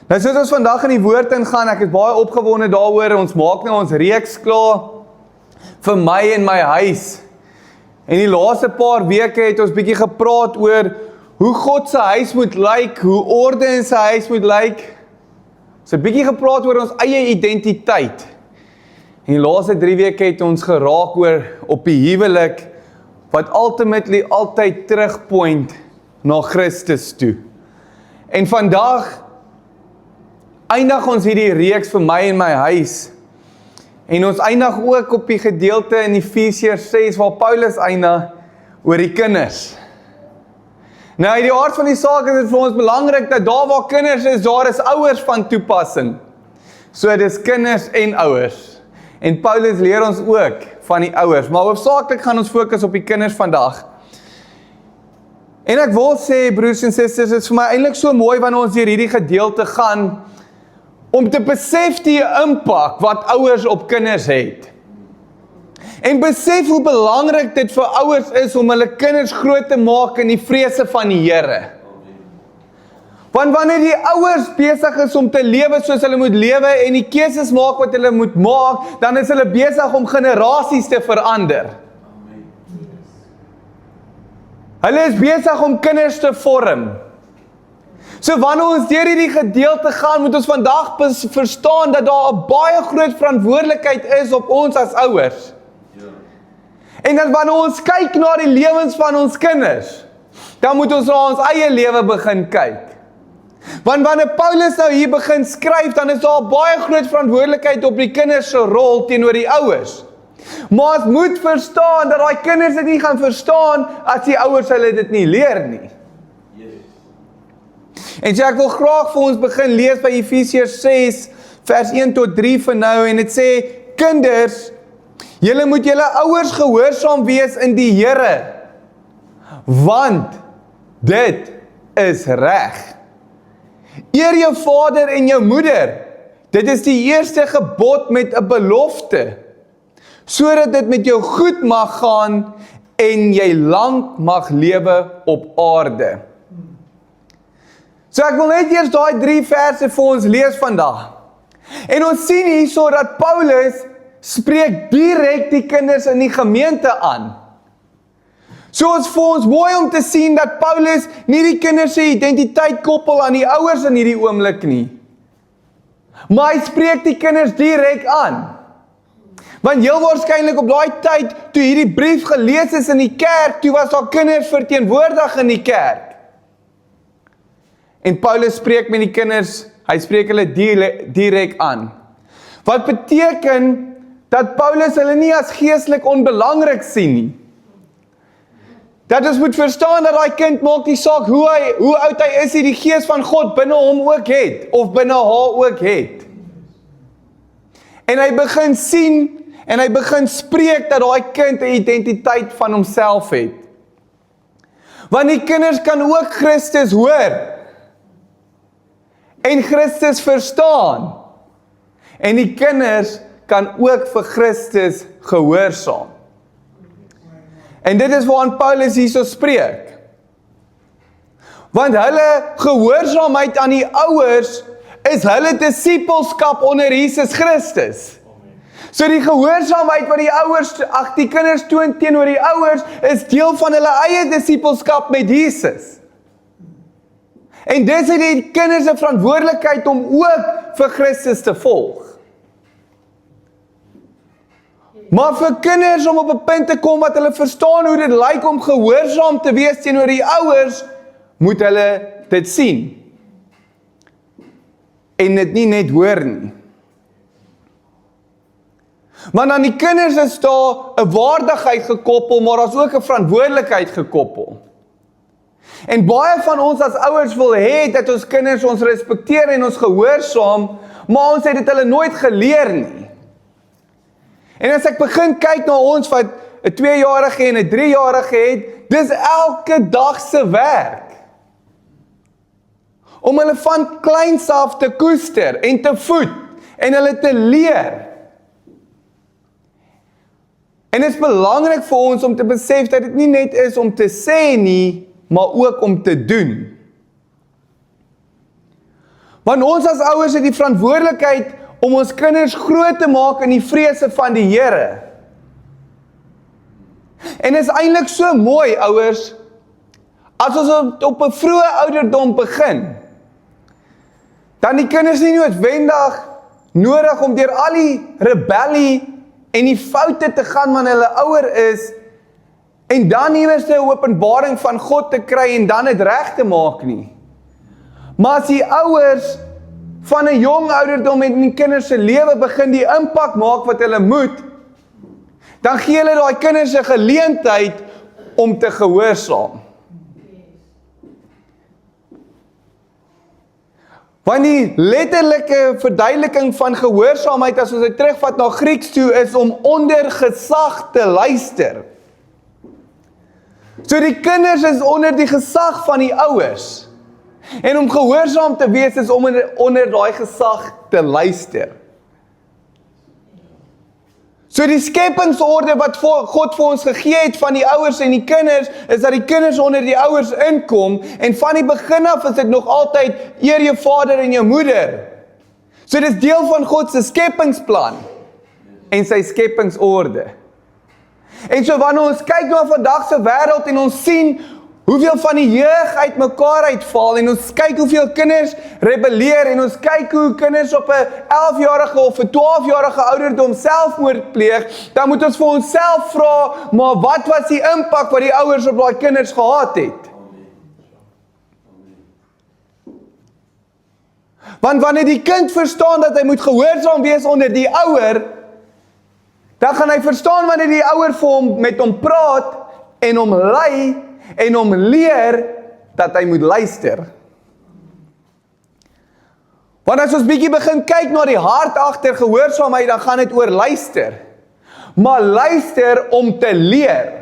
Nou soos ons vandag in die woord ingaan, ek is baie opgewonde daaroor, ons maak nou ons reeks klaar vir my en my huis. En die laaste paar weke het ons bietjie gepraat oor hoe God se huis moet lyk, hoe orde in sy huis moet lyk. Ons het bietjie gepraat oor ons eie identiteit. En die laaste 3 weke het ons geraak oor op die huwelik, wat ultimately altyd terugpoint na Christus toe. En vandag eindig ons hierdie reeks vir my en my huis. En ons eindig ook op die gedeelte in Efesiërs 6 waar Paulus eindig oor die kinders. Nou uit die aard van die saak is dit vir ons belangrik dat daar waar kinders is, daar is ouers van toepassing. So dis kinders en ouers. En Paulus leer ons ook van die ouers, maar hoofsaaklik gaan ons fokus op die kinders vandag. En ek wil sê, broers en susters, dit is vir my eintlik so mooi wanneer ons deur hierdie gedeelte gaan, om te besef die impak wat ouers op kinders het. En besef hoe belangrik dit vir ouers is om hulle kinders groot te maak in die vrese van die Here. Want wanneer die ouers besig is om te lewe soos hulle moet lewe en die keuses maak wat hulle moet maak, dan is hulle besig om generasies te verander. Hulle is besig om kinders te vorm. So wanneer ons deur hierdie gedeelte gaan, moet ons vandag verstaan dat daar 'n baie groot verantwoordelikheid is op ons as ouers. En dat wanneer ons kyk na die lewens van ons kinders, dan moet ons na ons eie lewe begin kyk. Want wanneer Paulus nou hier begin skryf, dan is daar 'n baie groot verantwoordelikheid op die kinders se rol teenoor die ouers. Maar ons moet verstaan dat daai kinders dit nie gaan verstaan as die ouers hulle dit nie leer nie. En so ek wil graag vir ons begin lees by Efesiërs 6 vers 1 tot 3 vir nou, en dit sê, kinders, julle moet julle ouers gehoorsaam wees in die Here, want dit is reg. Eer jou vader en jou moeder, dit is die eerste gebod met 'n belofte, sodat dit met jou goed mag gaan en jy lank mag lewe op aarde. So ek wil net eers daai 3 verse vir ons lees vandag. En ons sien hierso dat Paulus spreek direk die kinders in die gemeente aan. So is vir ons mooi om te sien dat Paulus nie die kinders se identiteit koppel aan die ouers in hierdie oomblik nie. Maar hy spreek die kinders direk aan. Want heel waarskynlik op daai tyd, toe hierdie brief gelees is in die kerk, toe was daar kinders verteenwoordig in die kerk. En Paulus spreek met die kinders, hy spreek hulle direk aan. Wat beteken dat Paulus hulle nie as geestelik onbelangrik sien nie. Dat ons moet verstaan dat daai kind maak nie saak hoe oud hy is, die gees van God binne hom ook het, of binne haar ook het. En hy begin sien, en hy begin spreek dat daai kind 'n identiteit van homself het. Want die kinders kan ook Christus hoor, en Christus verstaan, en die kinders kan ook vir Christus gehoorsaam. En dit is waaraan Paulus hierso spreek. Want hulle gehoorsaamheid aan die ouers is hulle disippelskap onder Jesus Christus. So die gehoorsaamheid wat die kinders toon teenoor die ouers is deel van hulle eie disippelskap met Jesus. En dis het die kinders 'n verantwoordelikheid om ook vir Christus te volg. Maar vir kinders om op 'n punt te kom wat hulle verstaan hoe dit lyk om gehoorsaam te wees teenoor die ouers, moet hulle dit sien. En dit nie net hoor nie. Want aan die kinders is daar 'n waardigheid gekoppel, maar daar's ook 'n verantwoordelikheid gekoppel. En baie van ons as ouers wil hê dat ons kinders ons respekteer en ons gehoorsaam, maar ons het dit hulle nooit geleer nie. En as ek begin kyk na ons wat 'n 2-jarige en 'n 3-jarige het, dis elke dag se werk. Om hulle van kleins af te koester en te voed en hulle te leer. En dit is belangrik vir ons om te besef dat dit nie net is om te sê nie, maar ook om te doen. Want ons as ouers het die verantwoordelikheid om ons kinders groot te maak in die vrese van die Here. En is eintlik so mooi, ouers, as ons op 'n vroeë ouderdom begin, dan die kinders nie noodwendig nodig om deur al die rebellie en die foute te gaan wanneer hulle ouer is, en dan iewers 'n openbaring van God te kry en dan dit reg te maak nie. Maar as die ouers van 'n jong ouderdom met die kinders se lewe begin die impak maak wat hulle moet, dan gee hulle daai kinders 'n geleentheid om te gehoorsaam. Want die letterlike verduideliking van gehoorsaamheid, as ons dit terugvat na Grieks toe, is om onder gesag te luister. So die kinders is onder die gesag van die ouers. En om gehoorsaam te wees is om onder daai gesag te luister. So die skepingsorde wat God vir ons gegee het van die ouers en die kinders, is dat die kinders onder die ouers inkom, en van die begin af is dit nog altyd, eer jou vader en jou moeder. So dit is deel van God se skepingsplan, en sy skepingsorde. En so wanneer ons kyk na vandag se wêreld en ons sien hoeveel van die jeug uit mekaar uitval, en ons kyk hoeveel kinders rebelleer, en ons kyk hoe kinders op 'n 11-jarige of 'n 12-jarige ouderdom selfmoord pleeg, dan moet ons vir onsself vra, maar wat was die impak wat die ouers op daai kinders gehad het? Want wanneer die kind verstaan dat hy moet gehoorsaam wees onder die ouer, dan gaan hy verstaan wanneer die ouer vir hom met hom praat en hom lei en hom leer dat hy moet luister. Want as ons bietjie begin kyk na die hart agter gehoorsaamheid, dan gaan dit oor luister. Maar luister om te leer.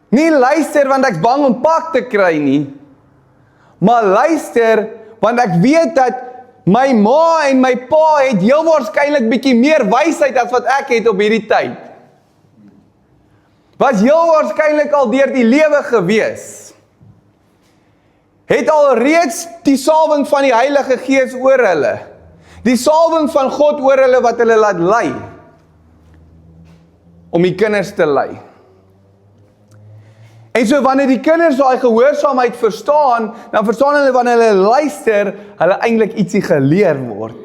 Nie luister want ek's bang om pak te kry nie, maar luister want ek weet dat my ma en my pa het heel waarskynlik bietjie meer wysheid as wat ek het op hierdie tyd. Was heel waarskynlik al deur die lewe gewees. Het al reeds die salwing van die Heilige Gees oor hulle. Die salwing van God oor hulle wat hulle laat lei. Om die kinders te lei. En so wanneer die kinders daai gehoorsaamheid verstaan, dan verstaan hulle wanneer hulle luister, hulle eintlik ietsie geleer word.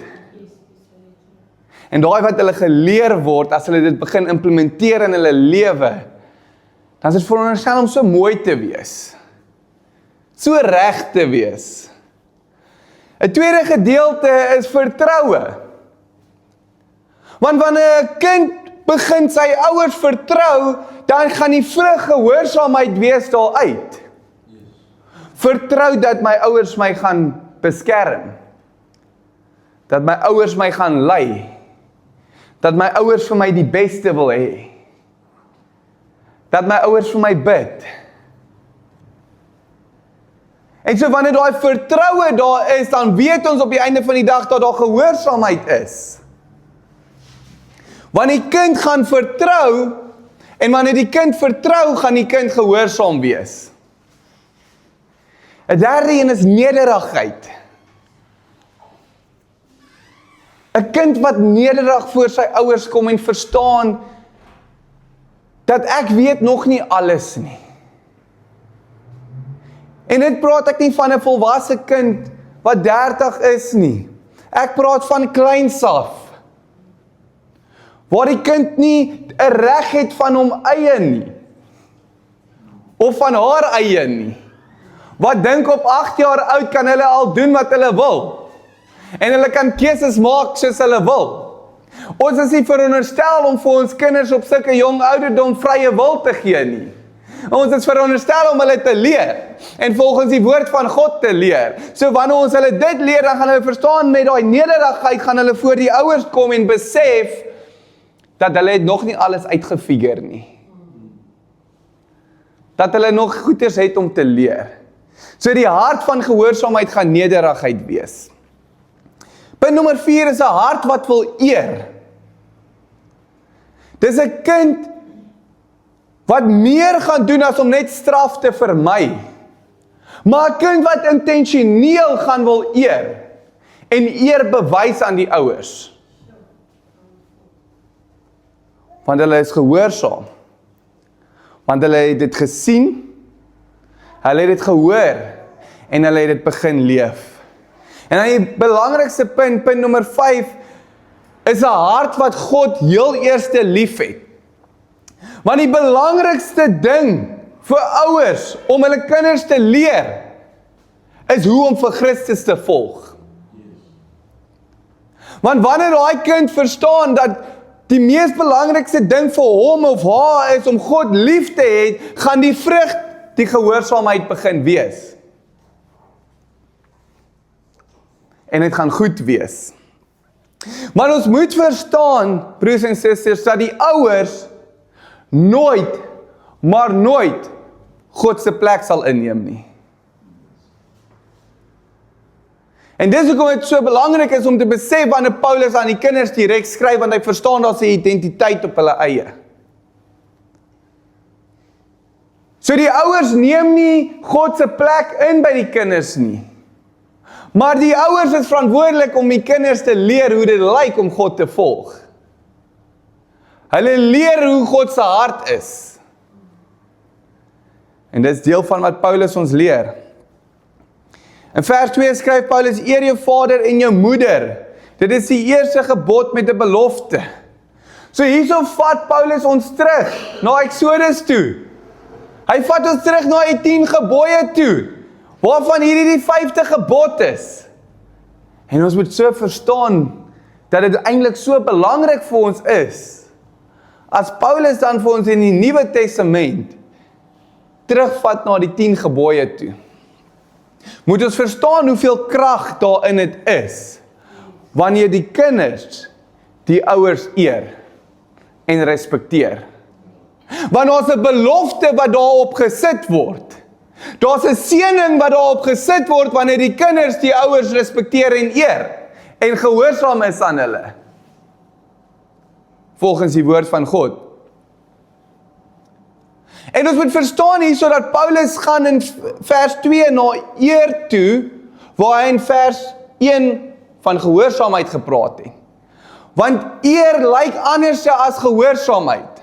En daai wat hulle geleer word, as hulle dit begin implementeer in hulle lewe, dan is dit veronderstel om so mooi te wees. So reg te wees. 'n tweede gedeelte is vertroue. Want wanneer 'n kind begin sy ouers vertrou, dan gaan die vrug gehoorsaamheid wees daaruit. Vertrou dat my ouers my gaan beskerm. Dat my ouers my gaan lei. Dat my ouers vir my die beste wil hê. Dat my ouers vir my bid. En so wanneer daai vertroue daar is, dan weet ons op die einde van die dag dat daar gehoorsaamheid is. Want die kind gaan vertrou, en wanneer die kind vertrou, gaan die kind gehoorsaam wees. 'n derde een is nederigheid. 'n kind wat nederig voor sy ouers kom en verstaan, dat ek weet nog nie alles nie. En dit praat ek nie van 'n volwasse kind wat 30 is nie. Ek praat van kleins af. Waar die kind nie 'n reg het van hom eie nie. Of van haar eie nie. Wat dink op 8 jaar oud kan hulle al doen wat hulle wil. En hulle kan keuses maak soos hulle wil. Ons is nie veronderstel om vir ons kinders op sulke jong ouderdom vrye wil te gee nie. Ons is veronderstel om hulle te leer, en volgens die woord van God te leer. So wanneer ons hulle dit leer, dan gaan hulle verstaan met daai nederigheid, gaan hulle voor die ouers kom en besef, dat hulle het nog nie alles uitgefigure nie. Dat hulle nog goeders het om te leer. So die hart van gehoorsaamheid gaan nederigheid wees. Punt nommer 4 is 'n hart wat wil eer. Dis 'n kind wat meer gaan doen as om net straf te vermy. Maar 'n kind wat intentioneel gaan wil eer, en eer bewys aan die ouers. Want hulle is gehoorsaam. Want hulle het dit gesien, hulle het dit gehoor, en hulle het dit begin leef. En dan die belangrikste punt nommer 5, is 'n hart wat God heel eerste lief het. Want die belangrikste ding vir ouers, om hulle kinders te leer, is hoe om vir Christus te volg. Want wanneer daai kind verstaan dat die mees belangrikste ding vir hom of haar is om God lief te hê, gaan die vrug, die gehoorsaamheid begin wees. En dit gaan goed wees. Maar ons moet verstaan, broers en susters, dat die ouers nooit, maar nooit God se plek sal inneem nie. En dis hoekom dit so belangrik is om te besef wanneer Paulus aan die kinders direk skryf, want hy verstaan dat sy identiteit op hulle eie. So die ouers neem nie God se plek in by die kinders nie. Maar die ouers is verantwoordelik om die kinders te leer hoe dit lyk om God te volg. Hulle leer hoe God se hart is. En dit is deel van wat Paulus ons leer. In vers 2 skryf Paulus, eer jou vader en jou moeder. Dit is die eerste gebod met 'n belofte. So hierso vat Paulus ons terug na Exodus toe. Hy vat ons terug na die 10 gebooie toe, waarvan hierdie die 5de gebod is. En ons moet so verstaan, dat dit eintlik so belangrik vir ons is, as Paulus dan vir ons in die Nuwe Testament, terugvat na die 10 gebooie toe. Moet ons verstaan hoeveel krag daarin dit is, wanneer die kinders die ouers eer en respekteer. Want daar's 'n belofte wat daarop gesit word. Daar's 'n seëning wat daarop gesit word wanneer die kinders die ouers respekteer en eer en gehoorsaam is aan hulle. Volgens die woord van God. En ons moet verstaan hier, sodat Paulus gaan in vers 2 na eer toe, waar hy in vers 1 van gehoorsaamheid gepraat het. Want eer lyk anders as gehoorsaamheid.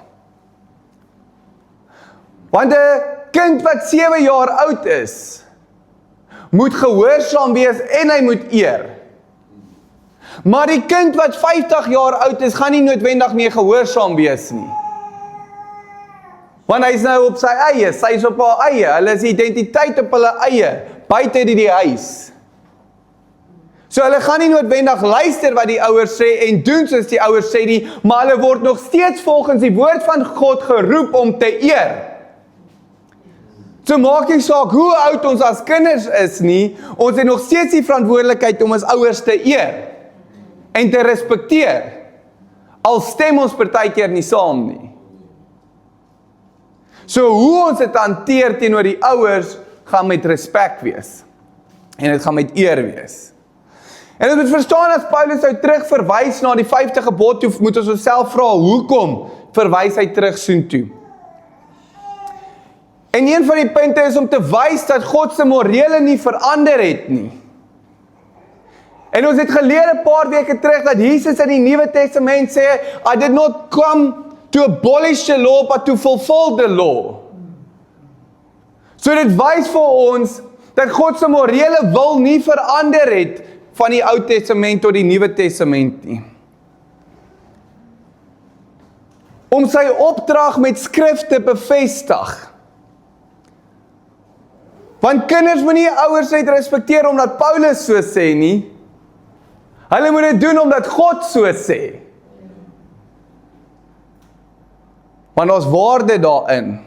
Want 'n kind wat 7 jaar oud is, moet gehoorsaam wees en hy moet eer. Maar die kind wat 50 jaar oud is, gaan nie noodwendig meer gehoorsaam wees nie. Want hy is nou op sy eie, sy is op haar eie, hulle is identiteit op hulle eie, buite die huis. So hulle gaan nie noodwendig luister wat die ouers sê en doen soos die ouers sê nie, maar hulle word nog steeds volgens die woord van God geroep om te eer. So maak nie saak hoe oud ons as kinders is nie, ons het nog steeds die verantwoordelikheid om ons ouers te eer en te respekteer, al stem ons partykeer nie saam nie. So hoe ons dit hanteer teenoor die ouers, gaan met respek wees. En dit gaan met eer wees. En ons moet verstaan, as Paulus nou terug verwys na die 5de gebod toe, moet ons onsself vra, hoekom verwys hy terug soontoe? En een van die punte is om te wys dat God se morele nie verander het nie. En ons het geleer 'n paar weke terug dat Jesus in die Nuwe Testament sê, I did not come to abolish the law, but to fulfill the law. So dit wys vir ons dat God se morele wil nie verander het van die Ou Testament tot die Nuwe Testament nie. Om sy opdrag met skrif te bevestig. Want kinders moet nie ouers net respekteer omdat Paulus so sê nie. Hulle moet dit doen omdat God so sê. Want ons waarde daarin.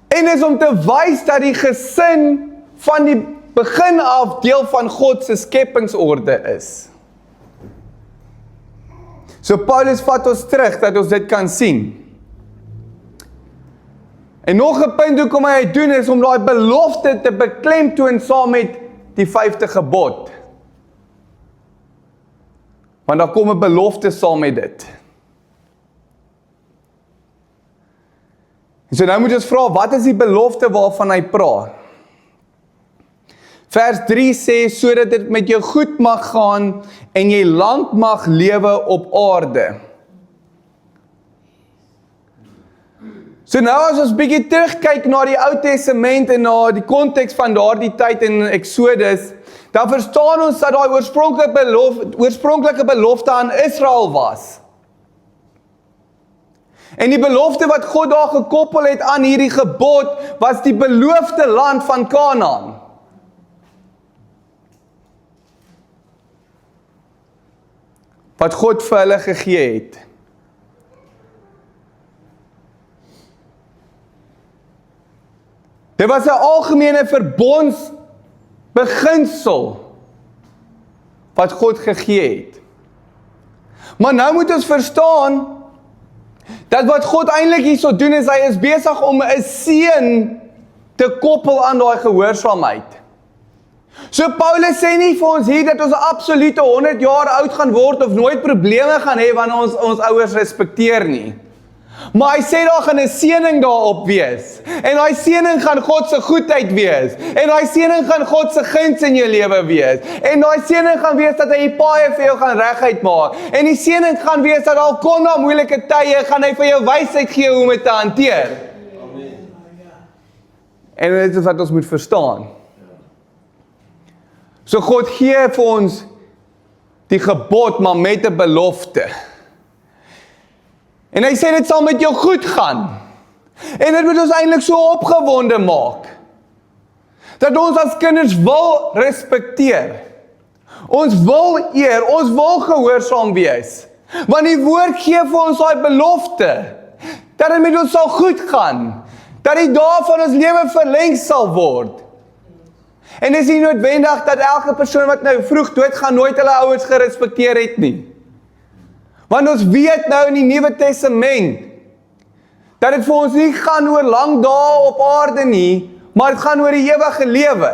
En is om te wys dat die gesin van die begin af deel van God se skepingsorde is. So Paulus vat ons terug dat ons dit kan sien. En nog 'n punt hoekom hy dit doen is om daai belofte te beklemtoon saam met die 5de gebod. Want daar kom 'n belofte saam met dit. So nou moet ons vra, wat is die belofte waarvan hy praat? Vers 3 sê, sodat dit met jou goed mag gaan en jy lank mag lewe op aarde. So nou as ons bietjie terugkyk na die Ou Testament en na die konteks van daardie tyd in Exodus, dan verstaan ons dat daai oorspronklike belofte aan Israel was. En die belofte wat God daar gekoppel het aan hierdie gebod, was die beloofde land van Kanaan. Wat God vir hulle gegee het. Dit was 'n algemene verbondsbeginsel wat God gegee het. Maar nou moet ons verstaan dat wat God eintlik hierso doen is, hy is besig om 'n seën te koppel aan daai gehoorsaamheid. So Paulus sê nie vir ons hier dat ons 'n absolute 100 jaar oud gaan word of nooit probleme gaan hê wanneer ons ouers respekteer nie. Maar hy sê daar gaan 'n seëning daarop wees. En daai seëning gaan God se goedheid wees. En daai seëning gaan God se guns in jou lewe wees. En daai seëning gaan wees dat hy die paaie vir jou gaan reguit maak. En die seëning gaan wees dat al kom daar moeilike tye, gaan hy vir jou wysheid gee hoe om dit te hanteer. Amen. En dit is wat ons moet verstaan. So God gee vir ons die gebod, maar met 'n belofte. En hy sê dit sal met jou goed gaan. En dit moet ons eintlik so opgewonde maak. Dat ons as kinders wil respekteer. Ons wil eer, ons wil gehoorsaam wees. Want die woord gee vir ons daai belofte. Dat dit met ons sal goed gaan. Dat die dae van ons lewe verleng sal word. En dis nie noodwendig dat elke persoon wat nou vroeg doodgaan nooit hulle ouers gerespekteer het nie. Want ons weet nou in die Nuwe Testament dat dit vir ons nie gaan oor lang dae op aarde nie, maar dit gaan oor die ewige lewe.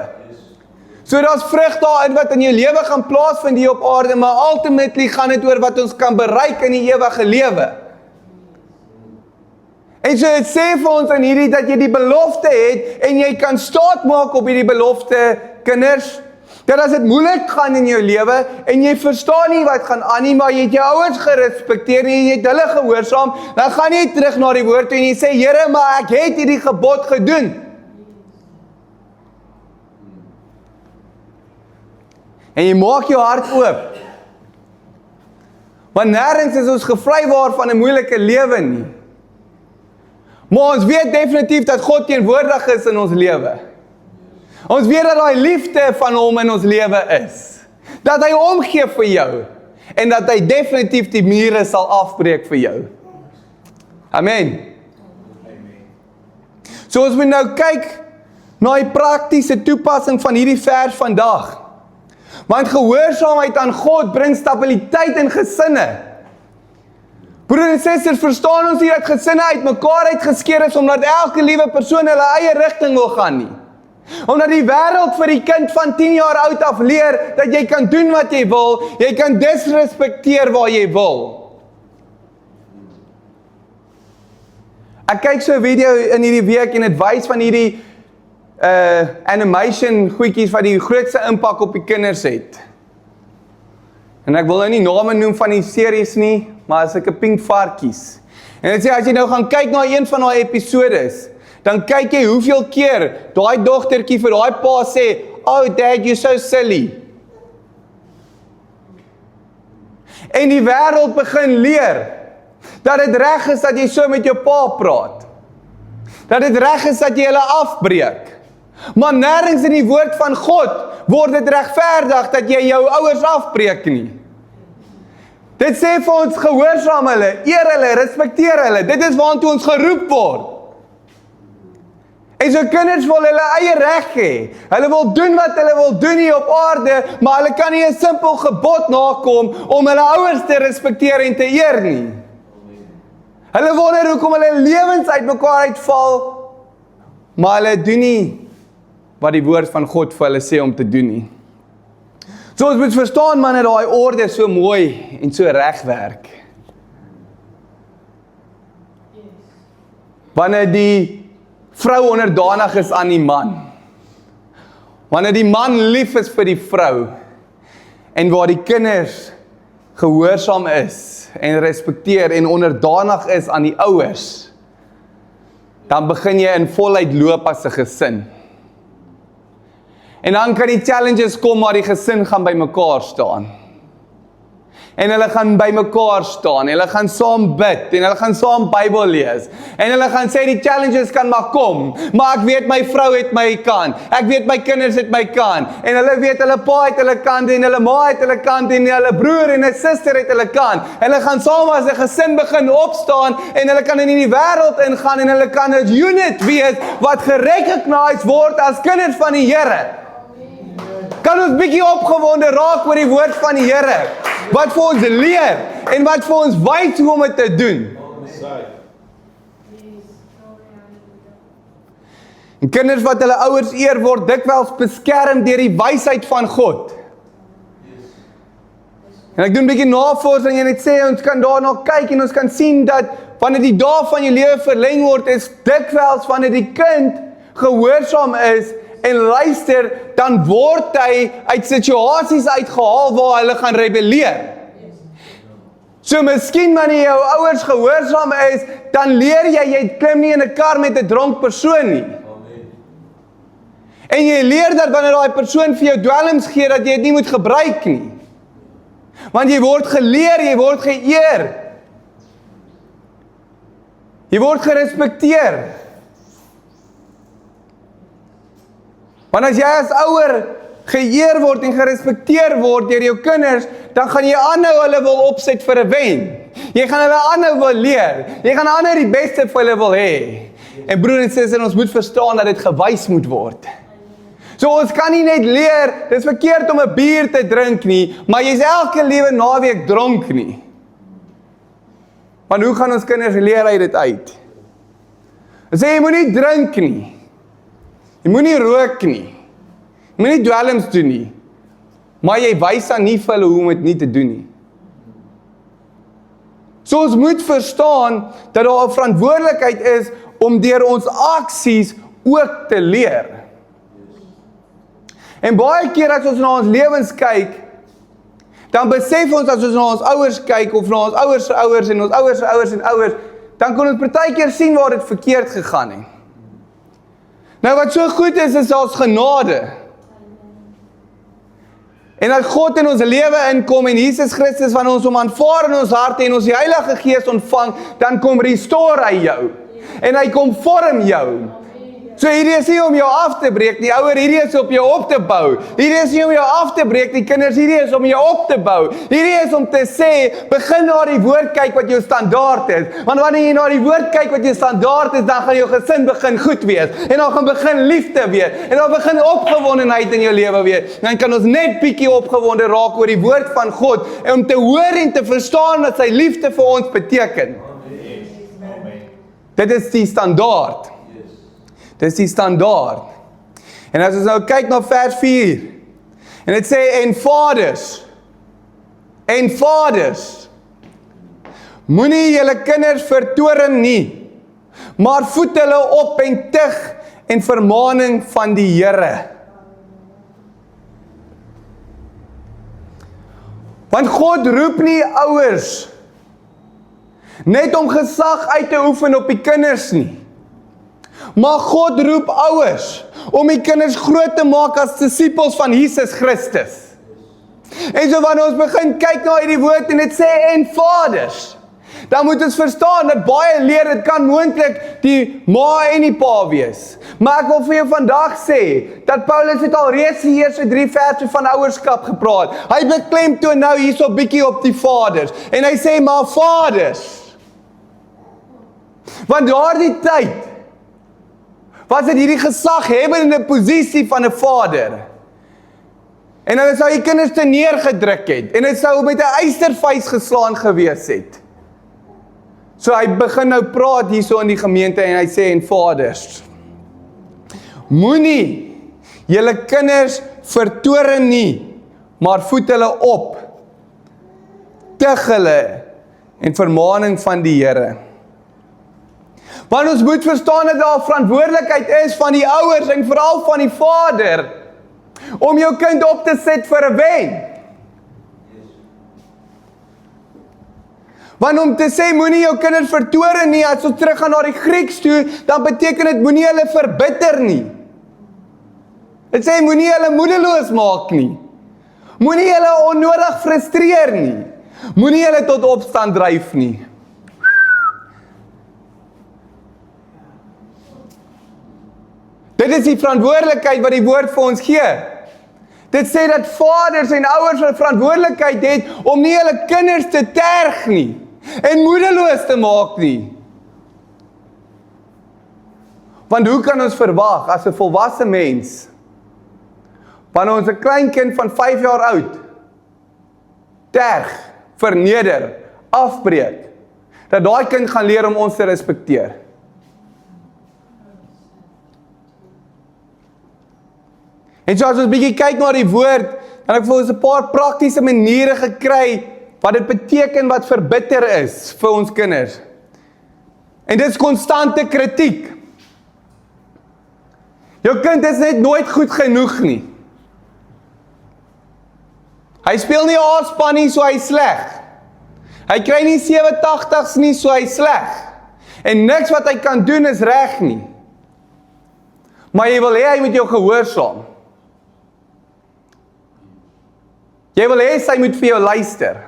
So daar's vrug daarin wat in jou lewe gaan plaasvind hier op aarde, maar ultimately gaan dit oor wat ons kan bereik in die ewige lewe. En so dit sê vir ons in hierdie dat jy die belofte het en jy kan staat maak op hierdie belofte, kinders, dat as dit moeilik gaan in jou lewe en jy verstaan nie wat gaan aan nie, maar jy het jou ouers gerespekteer en jy het hulle gehoorsaam, dan gaan jy terug na die woord toe en jy sê, Here, maar ek het hierdie gebod gedoen. En jy maak jou hart oop. Want nêrens is ons gevrywaar van 'n moeilike lewe nie. Maar ons weet definitief dat God teenwoordig is in ons lewe. Ons weet dat daai liefde van hom in ons lewe is. Dat hy omgee vir jou. En dat hy definitief die mure sal afbreek vir jou. Amen. So ons moet nou kyk na die praktiese toepassing van hierdie vers vandag. Want gehoorsaamheid aan God bring stabiliteit in gesinne. Broers en susters, verstaan ons nie dat gesinne uit mekaar uitgeskeer is omdat elke liewe persoon hulle eie rigting wil gaan nie. Omdat die wêreld vir die kind van 10 jaar oud af leer dat jy kan doen wat jy wil, jy kan disrespekteer waar jy wil. Ek kyk so 'n video in hierdie week en dit wys van hierdie animation goedjies wat die grootste impak op die kinders het. En ek wil nou nie name noem van die series nie, maar as ek 'n pink varkies. En dit sê as jy nou gaan kyk na een van daai episodes, dan kyk jy hoeveel keer daai dogtertjie vir daai pa sê, "Oh dad, you're so silly." En die wêreld begin leer dat dit reg is dat jy so met jou pa praat. Dat dit reg is dat jy hulle afbreek. Maar nêrens in die woord van God word dit regverdig dat jy jou ouers afbreek nie. Dit sê vir ons gehoorsaam hulle, eer hulle, respekteer hulle. Dit is waartoe ons geroep word. En so kinders wil hulle eie reg hê. Hulle wil doen wat hulle wil doen hier op aarde, maar hulle kan nie 'n simpel gebod nakom om hulle ouers te respekteer en te eer nie. Hulle wonder hoekom hulle lewens uit mekaar uitval, maar hulle doen nie wat die woord van God vir hulle sê om te doen nie. So ons moet verstaan man, dat daai orde so mooi en so reg werk. wanneer die vrou onderdanig is aan die man. Wanneer die man lief is vir die vrou, en waar die kinders gehoorsaam is, en respekteer, en onderdanig is aan die ouers, dan begin jy in voluit loop as 'n gesin. En dan kan die challenges kom, maar die gesin gaan by mekaar staan. En hulle gaan by mekaar staan, en hulle gaan saam bid, en hulle gaan saam Bybel lees, en hulle gaan sê die challenges kan maar kom, maar ek weet my vrou het my kant, ek weet my kinders het my kant, en hulle weet hulle pa het hulle kant, en hulle ma het hulle kant, en hulle broer en 'n suster het hulle kant, en hulle gaan saam as 'n gesin begin opstaan, en hulle kan in die wêreld ingaan, en hulle kan 'n unit wees, wat gerecognize word as kinders van die Here. Kan ons bietjie opgewonde raak oor die woord van die Here, wat vir ons leer, en wat vir ons wys hoe om dit te doen. En kinders wat hulle ouers eer word dikwels beskerm deur die wysheid van God. En ek doen 'n bietjie navorsing en dit sê ons kan daarna kyk en ons kan sien dat wanneer die dae van jou lewe verleng word, is dikwels wanneer die kind gehoorsaam is en luister, dan word hy uit situasies uitgehaal waar hulle gaan rebelleer. So miskien wanneer jou ouers gehoorsaam is, dan leer jy klim nie in 'n kar met 'n dronk persoon nie. En jy leer dat wanneer daai persoon vir jou dwelms gee, dat jy dit nie moet gebruik nie. Want jy word geleer, jy word geëer. Jy word gerespekteer. Want as jy as ouer geëer word en gerespekteer word deur jou kinders, dan gaan jy aanhou hulle wil opset vir 'n wen. Jy gaan hulle aanhou wil leer. Jy gaan aanhou die beste vir hulle wil hê. En broer en suster, ons moet verstaan dat dit gewys moet word. So ons kan nie net leer, dis verkeerd om 'n bier te drink nie, maar jy's elke liewe naweek dronk nie. Want hoe gaan ons kinders leer uit dit uit? Ons sê jy moenie drink nie. Jy moenie rook nie. Jy moenie dwelms doen nie. Maar jy wys dan nie vir hulle hoe om dit nie te doen nie. So ons moet verstaan dat daar 'n verantwoordelikheid is om deur ons aksies ook te leer. En baie keer as ons na ons lewens kyk, dan besef ons as ons na ons ouers kyk, of na ons ouers se ouers en ons ouers se ouers en ouers, dan kan ons partykeer sien waar dit verkeerd gegaan het. Nou wat so goed is daar's genade. En dat God in ons lewe inkom en Jesus Christus van ons om aanvaar in ons harte en ons die Heilige Gees ontvang, dan kom restore hy jou. En hy kom vorm jou. So hierdie is nie om jou af te breek nie, ouer, hierdie is om jou op te bou. Hierdie is nie om jou af te breek nie, kinders, hierdie is om jou op te bou. Hierdie is om te sê, begin na die woord kyk wat jou standaard is. Want wanneer jy na die woord kyk wat jou standaard is, dan gaan jou gesin begin goed wees. En dan gaan begin liefde wees. En dan begin opgewondenheid in jou lewe wees. Dan kan ons net bietjie opgewonde raak oor die woord van God, en om te hoor en te verstaan wat sy liefde vir ons beteken. Dit is die standaard. Dit is die standaard. En as ons nou kyk na vers 4, en dit sê, en vaders, moenie julle kinders vertoorn nie, maar voed hulle op en tug en vermaaning van die Here. Want God roep nie ouers net om gesag uit te oefen op die kinders nie. Maar God roep ouers om die kinders groot te maak as disippels van Jesus Christus. En so wanneer ons begin kyk na hierdie woord en dit sê en vaders, dan moet ons verstaan dat baie leer, dit kan moontlik die ma en die pa wees. Maar ek wil vir jou vandag sê, dat Paulus het al reeds die eerste 3 verse van ouerskap gepraat. Hy beklemtoon nou hierso bietjie op die vaders. En hy sê, maar vaders, want daardie tyd, was dit hierdie gesaghebende posisie van 'n vader. En hulle sou die kinders te neergedruk het, en dit sou met 'n eystervuis geslaan gewees het. So hy begin nou praat hierso in die gemeente, en hy sê, en vaders, moenie julle kinders vertoorn nie, maar voed hulle op, tug hulle, en vermaaning van die Here. Want ons moet verstaan dat daar verantwoordelikheid is van die ouers en veral van die vader om jou kind op te sit vir 'n wen. Want om te sê moenie jou kinders vertoren nie, as ons teruggaan na die Grieks toe, dan beteken dit moenie hulle verbitter nie. Dit sê moenie hulle moedeloos maak nie. Moenie hulle onnodig frustreer nie. Moenie hulle tot opstand dryf nie. Dit is die verantwoordelikheid wat die woord vir ons gee. Dit sê dat vaders en ouers 'n verantwoordelikheid het om nie hulle kinders te terg nie en moedeloos te maak nie. Want hoe kan ons verwag as 'n volwasse mens, wanneer ons 'n klein kind van 5 jaar oud terg, verneder, afbreek, dat daai kind gaan leer om ons te respekteer? En so as ons bietjie kyk na die woord, dan het ek vir ons 'n paar praktiese maniere gekry wat dit beteken wat verbitter is vir ons kinders. En dit is konstante kritiek. Jou kind is net nooit goed genoeg nie. Hy speel nie A-span nie, so hy sleg. Hy kry nie 87's nie, so hy sleg. En niks wat hy kan doen is reg nie. Maar jy wil hê hy moet jou gehoorsaam. Jy wil hê sy moet vir jou luister.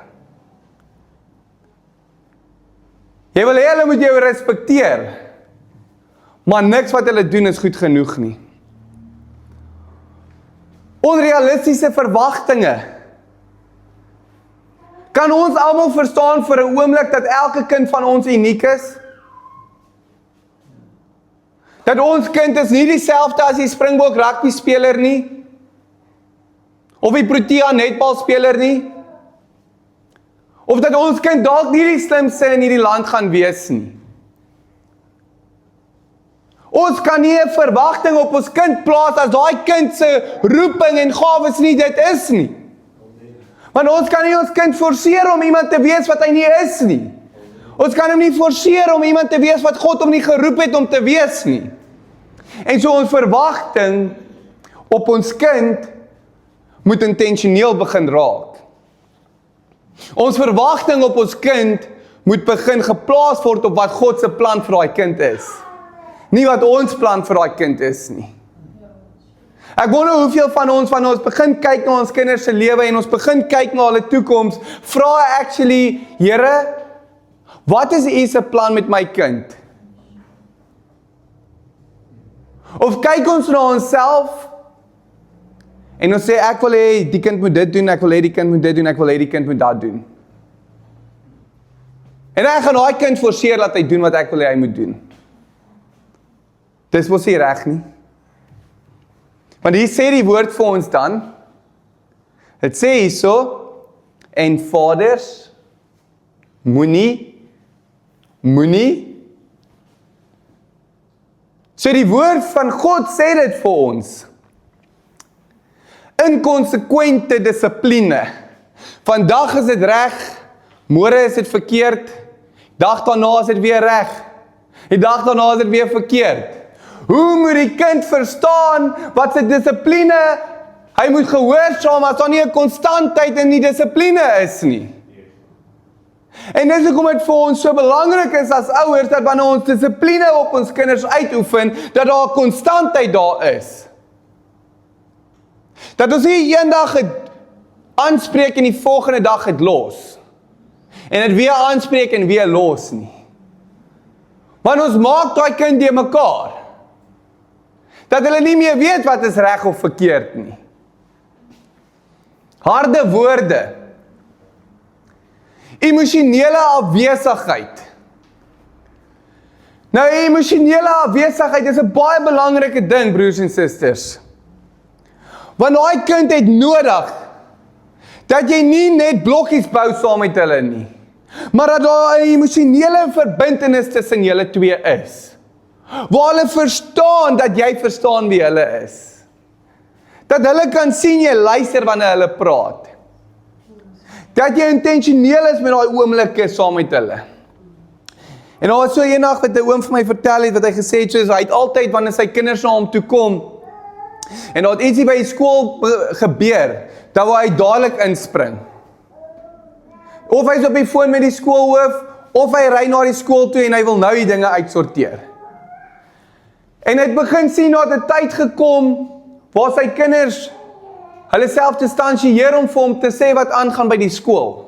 Jy wil hê hulle moet jou respekteer. Maar niks wat hulle doen is goed genoeg nie. Onrealistiese verwagtinge. Kan ons almal verstaan vir 'n oomblik dat elke kind van ons uniek is? Dat ons kind is nie dieselfde as die Springbok rugby speler nie? Of die Protea netbalspeler nie? Of dat ons kind dalk nie die slimste in hierdie land gaan wees nie? Ons kan nie 'n verwagting op ons kind plaas as daai kind se roeping en gawes nie dit is nie. Want ons kan nie ons kind forceer om iemand te wees wat hy nie is nie. Ons kan hom nie forceer om iemand te wees wat God hom nie geroep het om te wees nie. En so ons verwagting op ons kind moet intentioneel begin raak. Ons verwagting op ons kind moet begin geplaas word op wat God se plan vir daai kind is. Nie wat ons plan vir daai kind is nie. Ek wonder hoeveel van ons, wanneer ons begin kyk na ons kinders se lewe en ons begin kyk na hulle toekoms, vra actually, Here, wat is U se plan met my kind? Of kyk ons na onsself en ons sê ek wil hê die kind moet dit doen, ek wil hê die kind moet dit doen, ek wil hê die kind moet dat doen. En ek gaan daai kind forceer dat hy doen wat ek wil hê hy moet doen. Dis mos nie reg nie. Want hier sê die woord vir ons dan, het sê hierso, en vaders, moenie. So die woord van God sê dit vir ons. Inkonsekwente dissipline. Vandag is dit reg, môre is dit verkeerd, dag daarna is dit weer reg, die dag daarna is dit weer verkeerd. Hoe moet die kind verstaan wat sy dissipline, hy moet gehoorsaam as daar nie 'n konstantheid in die dissipline is nie. En dis hoekom dit vir ons so belangrik is as ouers, dat wanneer ons dissipline op ons kinders uitoefen, dat daar 'n konstantheid daar is. Dat ons nie eendag het aanspreek en die volgende dag het los. En dit weer aanspreek en weer los nie. Want ons maak daai kind de mekaar. Dat hulle nie meer weet wat is reg of verkeerd nie. Harde woorde. Emosionele afwesigheid. Nou, emosionele afwesigheid is 'n baie belangrike ding, broers en susters. Want daai kind het nodig dat jy nie net blokkies bou saam met hulle nie, maar dat daar 'n emosionele verbintenis tussen julle twee is. Waar hulle verstaan dat jy verstaan wie hulle is. Dat hulle kan sien jy luister wanneer hulle praat. Dat jy intentioneel is met daai oomblikke saam met hulle. En daar was so eendag wat 'n oom vir my vertel het, wat hy gesê het, soos hy het altyd, wanneer sy kinders na hom toe kom, en daar het ietsie by die skool gebeur, dan wil hy dadelik inspring. Of hy is op die foon met die skoolhoof, of hy ry na die skool toe en hy wil nou die dinge uitsorteer. En hy het begin sien, dat 'n tyd gekom, waar sy kinders hulle self distansieer om vir hom te sê wat aangaan by die skool.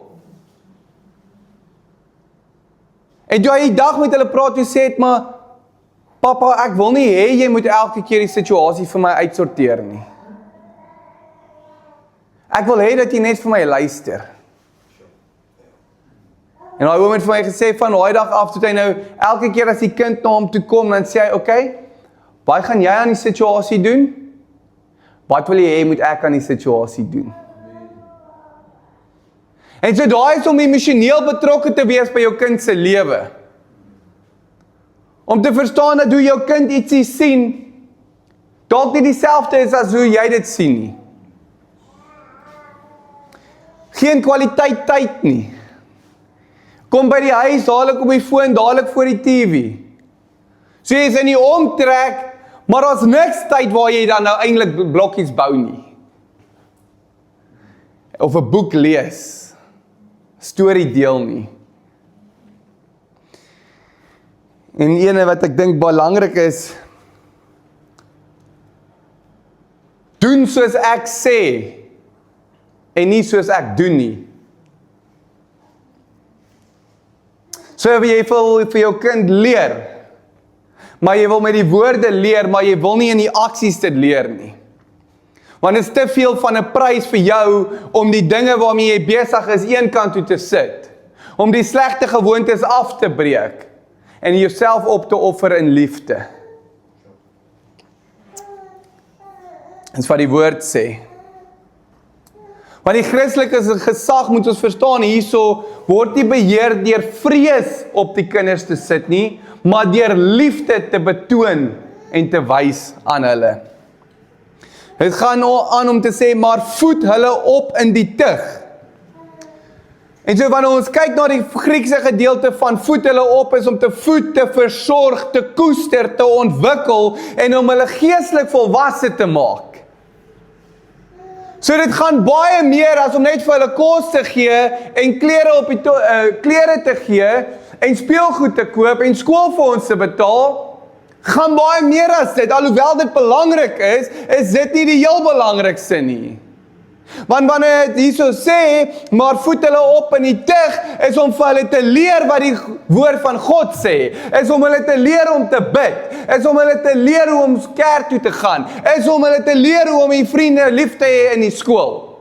En toe hy die dag met hulle praat, toe sê het, maar, papa, ek wil nie hê jy moet elke keer die situasie vir my uitsorteer nie. Ek wil hê dat jy net vir my luister. En hy oom het vir my gesê, van daai dag af, toe hy nou, elke keer as die kind na hom toe kom, dan sê hy, okay, wat gaan jy aan die situasie doen? Wat wil jy hê moet ek aan die situasie doen? En so daai is om emosioneel betrokke te wees by jou kind se lewe. Om te verstaan dat hoe jou kind ietsie sien, dalk nie dieselfde is as hoe jy dit sien nie. Geen kwaliteit tyd nie. Kom by die huis, dadelik op die foon, dadelik voor die TV. So jy is in die omtrek, maar daar's niks tyd waar jy dan nou eintlik blokkies bou nie. Of 'n boek lees. Storie deel nie. En ene wat ek dink belangrik is, doen soos ek sê, en nie soos ek doen nie. So jy wil vir jou kind leer, maar jy wil met die woorde leer, maar jy wil nie in die aksies dit leer nie. Want dit is te veel van 'n prys vir jou, om die dinge waarmee jy besig is, een kant toe te sit. Om die slegte gewoontes af te breek, en jouself op te offer in liefde. Dis wat die woord sê. Want die Christelike gesag, moet ons verstaan, hierso word nie beheer deur vrees op die kinders te sit nie, maar deur liefde te betoon en te wys aan hulle. Het gaan aan om te sê, maar voed hulle op in die tug. En so wanneer ons kyk na die Griekse gedeelte van voed hulle op, is om te voed, te versorg, te koester, te ontwikkel, en om hulle geestelik volwasse te maak. So dit gaan baie meer as om net vir hulle kos te gee, en klere te gee, en speelgoed te koop, en skoolfonds te betaal, gaan baie meer as dit. Alhoewel dit belangrik is dit nie die heel belangrikste nie. Want wanneer het hierso sê, maar voed hulle op in die tug, is om vir hulle te leer wat die woord van God sê, is om hulle te leer om te bid, is om hulle te leer hoe om kerk toe te gaan, is om hulle te leer hoe om die vriende lief te hê in die skool.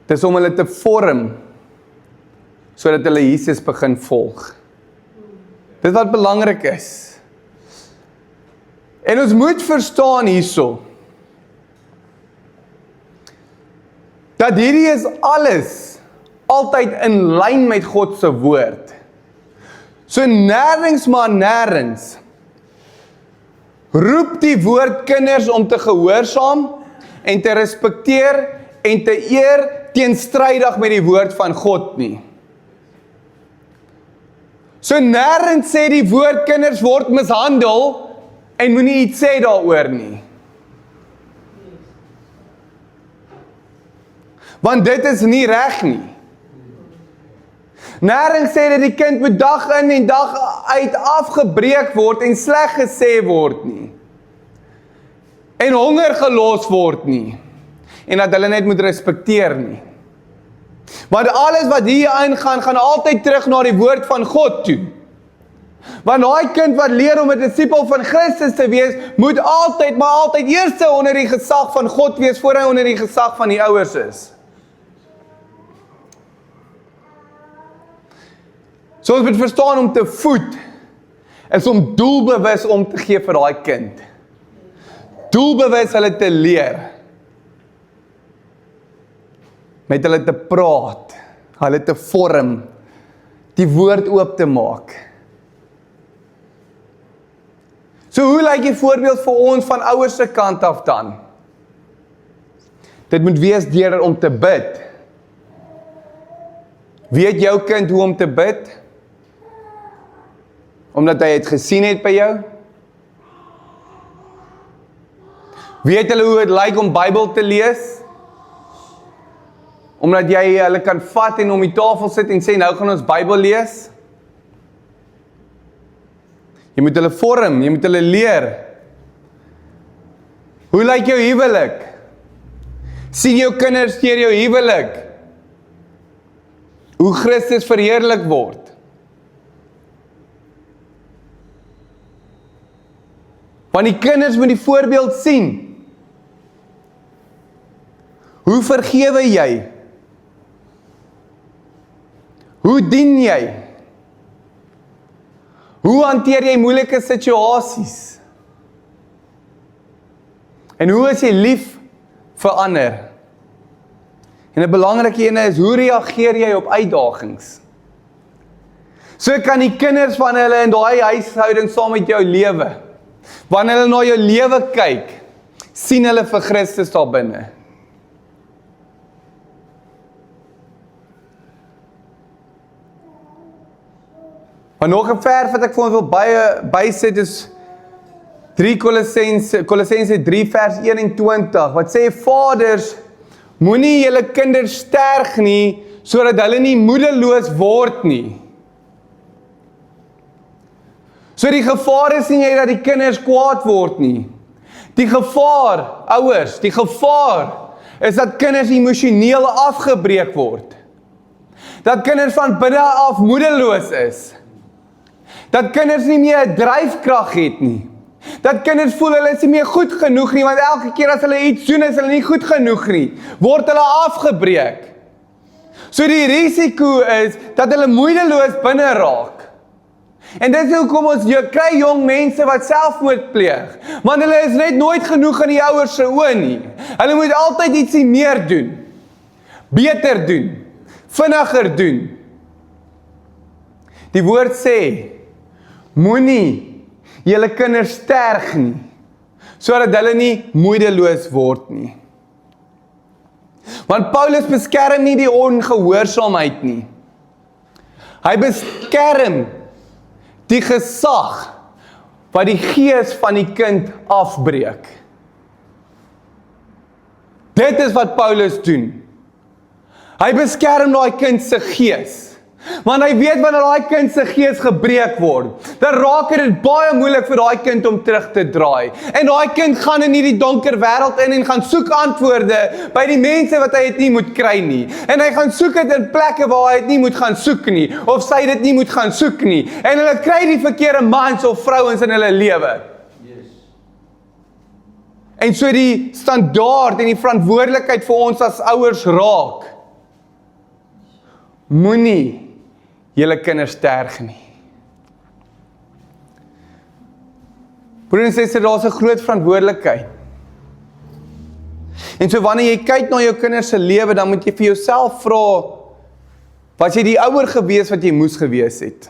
Dis om hulle te vorm, sodat hulle Jesus begin volg. Dit wat belangrik is. En ons moet verstaan hierso, dat hierdie is alles altyd in lyn met God se woord. So nêrens maar nêrens roep die woord kinders om te gehoorsaam en te respekteer en te eer teenstrydig met die woord van God nie. So nêrens sê die woord kinders word mishandel en moenie iets sê daaroor nie. Want dit is nie reg nie. Nêrens sê dat die kind moet dag in en dag uit afgebreek word en sleg gesê word nie. En honger gelos word nie. En dat hulle net moet respekteer nie. Want alles wat hier aangaan, gaan altyd terug na die woord van God toe. Want daai kind wat leer om 'n disipel van Christus te wees, moet altyd, maar altyd eers onder die gesag van God wees, voor hy onder die gesag van die ouers is. So ons moet verstaan, om te voed, is om doelbewus om te gee vir daai kind. Doelbewus hulle te leer. Met hulle te praat, hulle te vorm, die woord oop te maak. So hoe lyk die voorbeeld vir ons van ouers se kant af dan? Dit moet wees deur om te bid. Weet jou kind hoe om te bid? Omdat hy het gesien het by jou? Weet hulle hoe het lyk om Bybel te lees? Omdat jy hulle kan vat en om die tafel sit en sê, nou gaan ons Bybel lees? Jy moet hulle vorm, jy moet hulle leer. Hoe lyk jou huwelik? Sien jou kinders deur jou huwelik? Hoe Christus verheerlik word? Want die kinders moet die voorbeeld sien. Hoe vergewe jy? Hoe dien jy? Hoe hanteer jy moeilike situasies? En hoe is jy lief vir ander? En 'n belangrike ene is, hoe reageer jy op uitdagings? So kan die kinders van hulle in daai huishouding saam met jou lewe. Wanneer hulle na jou lewe kyk, sien hulle vir Christus daar binne. Maar nog 'n vers wat ek vir ons wil bysit is 3 Kolossense 3 vers 21, wat sê, Vaders, moenie julle kinders sterg nie, sodat hulle nie moedeloos word nie. So die gevaar is nie dat die kinders kwaad word nie. Die gevaar, ouers, die gevaar is dat kinders emosioneel afgebreek word. Dat kinders van binne af moedeloos is. Dat kinders nie meer 'n dryfkrag het nie. Dat kinders voel hulle is nie meer goed genoeg nie, want elke keer as hulle iets doen, is hulle nie goed genoeg nie. Word hulle afgebreek. So die risiko is dat hulle moedeloos binne raak. En dit is hoekom ons kry jong mense wat selfmoord pleeg, want hulle is net nooit genoeg in die ouers se oë nie. Hulle moet altyd ietsie meer doen, beter doen, vinniger doen. Die woord sê, moenie julle kinders sterg nie, sodat hulle nie moedeloos word nie. Want Paulus beskerm nie die ongehoorsaamheid nie. Hy beskerm die gesag wat die gees van die kind afbreek. Dit is wat Paulus doen. Hy beskerm daai kind se gees. Want hy weet wanneer daai kind se gees gebreek word, dan raak dit baie moeilik vir daai kind om terug te draai. En daai kind gaan in hierdie donker wêreld in en gaan soek antwoorde by die mense wat hy dit nie moet kry nie. En hy gaan soek dit in plekke waar hy dit nie moet gaan soek nie, of sy dit nie moet gaan soek nie. En hulle kry die verkeerde mans of vrouens in hulle lewe. En so die standaard en die verantwoordelikheid vir ons as ouers raak. Moenie julle kinders sterg nie. Broer en suster, daar's 'n groot verantwoordelikheid. En so wanneer jy kyk na jou kinders se lewe, dan moet jy vir jouself vra, was jy die ouer gewees wat jy moes gewees het?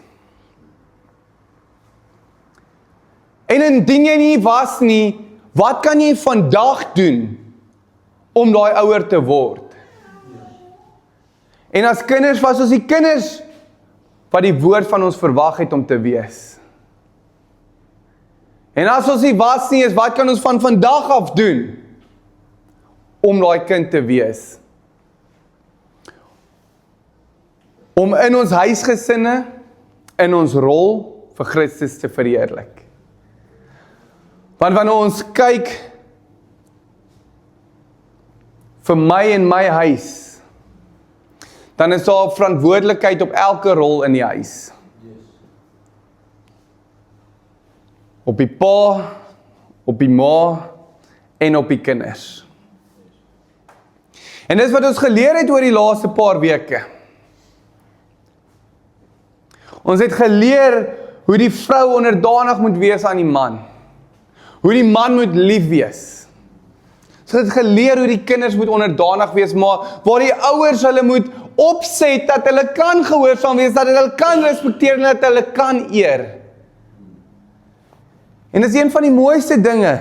En indien jy nie was nie, wat kan jy vandag doen om daai ouer te word? En as kinders was ons die kinders wat die woord van ons verwag het om te wees. En as ons nie was nie, is wat kan ons van vandag af doen om daai kind te wees? Om in ons huisgesinne, in ons rol vir Christus te verheerlik. Want wanneer ons kyk vir my en my huis, dan is daar verantwoordelikheid op elke rol in die huis. Op die pa, op die ma en op die kinders. En dis wat ons geleer het oor die laaste paar weke. Ons het geleer hoe die vrou onderdanig moet wees aan die man. Hoe die man moet lief wees. Ons het geleer hoe die kinders moet onderdanig wees, maar waar die ouers hulle moet opset dat hulle kan gehoorsaam wees, dat hulle kan respekteer en dat hulle kan eer. En dis een van die mooiste dinge.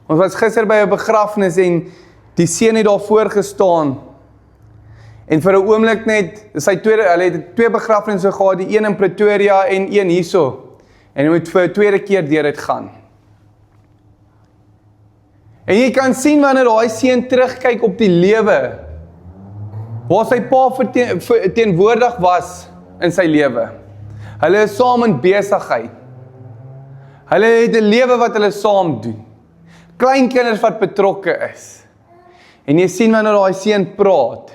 Ons was gister by 'n begrafnis en die seun het daar voor gestaan. En vir 'n oomblik net, hulle het 2 begrafnisse gehad, die een in Pretoria en een hierso. En hy moet vir 'n tweede keer deur dit gaan. En jy kan sien wanneer daai seun terugkyk op die lewe, waar sy pa teenwoordig was in sy lewe. Hulle is saam in besigheid. Hulle het 'n lewe wat hulle saam doen. Kleinkinders wat betrokke is. En jy sien wanneer daai seun praat,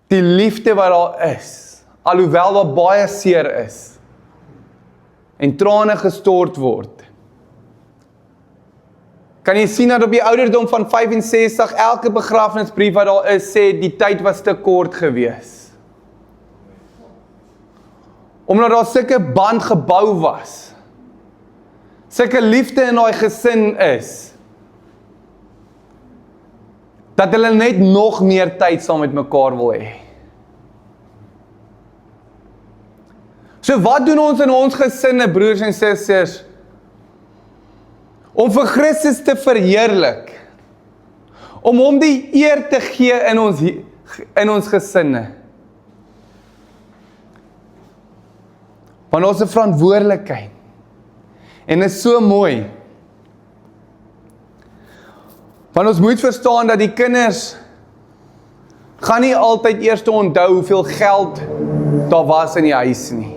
die liefde wat daar is, alhoewel daar baie seer is, en trane gestort word. Kan jy sien dat op die ouderdom van 65, elke begrafnisbrief wat daar is, sê die tyd was te kort gewees. Omdat daar sulke band gebou was, sulke liefde in daai gesin is, dat hulle net nog meer tyd saam met mekaar wil hê. So wat doen ons in ons gesinne, broers en susters, om vir Christus te verheerlik, om hom die eer te gee in ons gesinne? Want ons 'n verantwoordelikheid, en is so mooi, want ons moet verstaan dat die kinders gaan nie altyd eers onthou hoeveel geld daar was in die huis nie.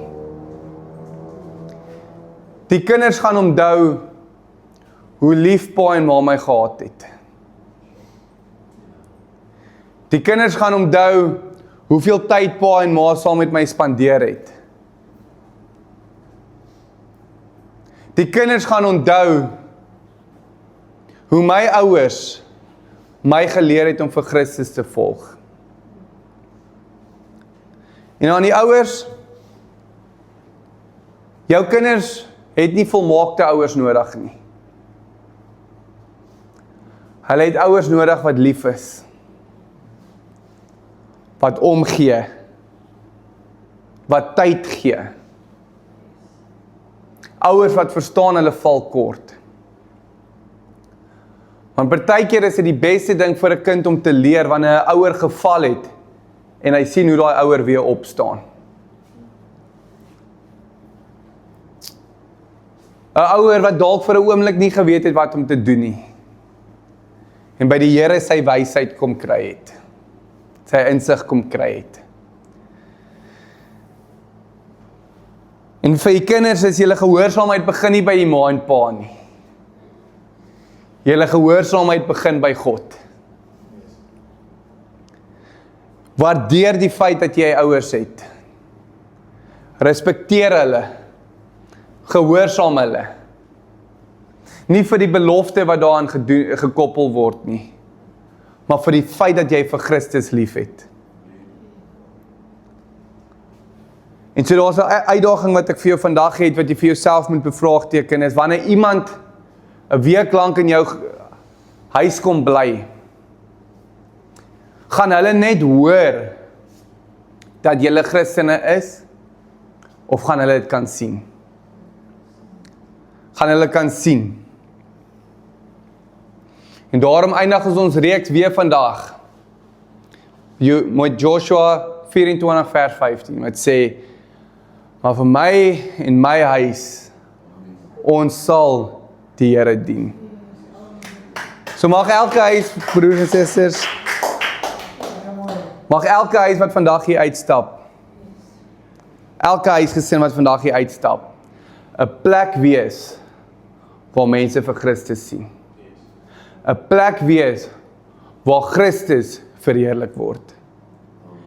Die kinders gaan onthou hoe lief pa en ma my gehad het. Die kinders gaan onthou hoeveel tyd pa en ma saam met my spandeer het. Die kinders gaan onthou hoe my ouers my geleer het om vir Christus te volg. En aan die ouers, jou kinders het nie volmaakte ouers nodig nie. Hulle het ouers nodig wat lief is, wat omgee, wat tyd gee. Ouers wat verstaan hulle val kort. Want partykeer is dit die beste ding vir 'n kind om te leer wanneer 'n ouer geval het en hy sien hoe daai ouer weer opstaan. 'n Ouer wat dalk vir 'n oomblik nie geweet het wat om te doen nie. En by die Here sy wysheid kom kry het. Sy insig kom kry het. En vir die kinders is julle gehoorsaamheid begin nie by die ma en pa nie. Julle gehoorsaamheid begin by God. Waardeer die feit dat jy ouers het. Respekteer hulle. Gehoorsaam hulle. Nie vir die belofte wat daaraan gekoppel word nie, maar vir die feit dat jy vir Christus lief het. En so daar's 'n uitdaging wat ek vir jou vandag het, wat jy vir jouself moet bevraagteken, is wanneer iemand 'n week lank in jou huis kom bly, gaan hulle net hoor dat jy Christene is, of gaan hulle dit kan sien? Gaan hulle kan sien. En daarom eindig ons reeks weer vandag met Joshua 24 vers 15, wat sê, maar vir my en my huis, ons sal die Here dien. So mag elke huis, broers en susters, mag elke huis wat vandag hier uitstap, elke huisgesin wat vandag hier uitstap, 'n plek wees waar mense vir Christus sien. 'n plek wees waar Christus verheerlik word.